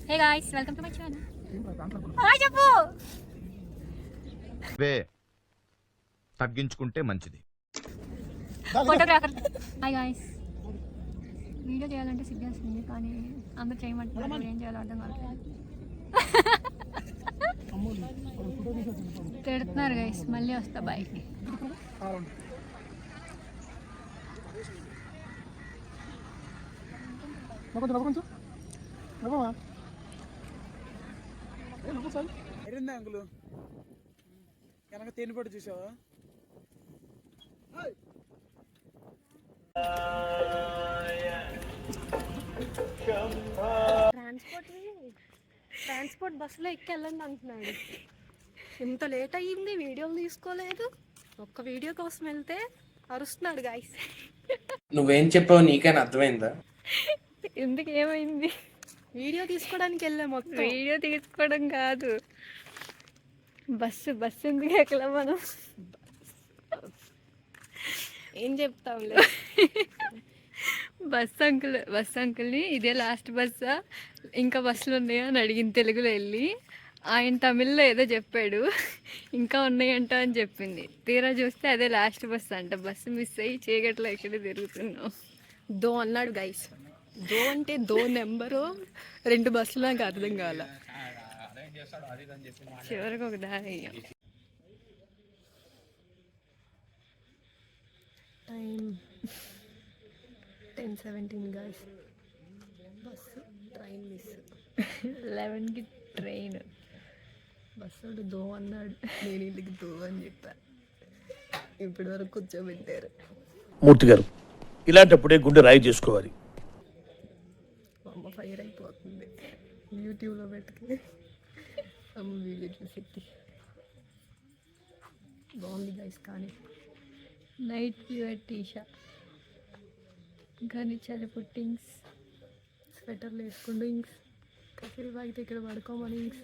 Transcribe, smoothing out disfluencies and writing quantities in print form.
Hey guys welcome to my channel. Hi చెప్పు. తగ్గించుకుంటే మంచిది. ఫోటోగ్రాఫర్. Hi guys. వీడియో చేయాలంటే సిగ్గేస్తుంది కానీ అందరూ చేయమంటున్నారు, ఏం చేయాలో అర్థం కావట్లేదు. తిడుతున్నారు గైస్. మళ్ళీ వస్తా, బాయ్. అంకులు వెనక తేనిపడి చూసావా? ట్రాన్స్పోర్ట్ బస్సులో ఎక్కి వెళ్ళండి అంటున్నాడు. ఇంత లేట్ అయ్యింది, వీడియోలు తీసుకోలేదు. ఒక్క వీడియో కోసం వెళ్తే అరుస్తున్నాడు గాయస్. నువ్వేం చెప్పావు నీకైనా అర్థమైందా? ఎందుకు ఏమైంది? వీడియో తీసుకోవడానికి వెళ్ళాం. మొత్తం వీడియో తీసుకోవడం కాదు, బస్సు ఎందుకు ఎక్కలా మనం? ఏం చెప్తాంలే. బస్ అంకుల్ని ఇదే లాస్ట్ బస్సా, ఇంకా బస్సులు ఉన్నాయా అని అడిగింది తెలుగులో వెళ్ళి. ఆయన తమిళ్లో ఏదో చెప్పాడు, ఇంకా ఉన్నాయంట అని చెప్పింది. తీరా చూస్తే అదే లాస్ట్ బస్ అంట. బస్సు మిస్ అయ్యి చీకట్లో ఎక్కడ తిరుగుతున్నాం. దో అన్నాడు గైస్. దో అంటే దో నెంబరు 2 బస్సులు నాకు అర్థం కావాల. చివరికి ఒక దారి. Time 10:17 guys. Bus train miss. 11కి ట్రైన్. బస్సు దో అన్నాడు, నేను ఇంటికి దో అని చెప్పా. ఇప్పటి వరకు కూర్చోబెట్టారు. మూర్తి గారు, ఇలాంటప్పుడే గుండె రాయి చేసుకోవాలి. అమ్మ ఫైర్ అయిపోతుంది. యూట్యూబ్లో పెట్టుకుని అమ్మ వీడియో చూసి బాగుంది గైస్. కానీ నైట్ వ్యూ టీషా, కానీ చలి పుట్టింగ్స్. స్వెటర్లు వేసుకుంటూ ఇంక్స్ కసిరి బాగితే ఇక్కడ పడుకోమని ఇంక్స్.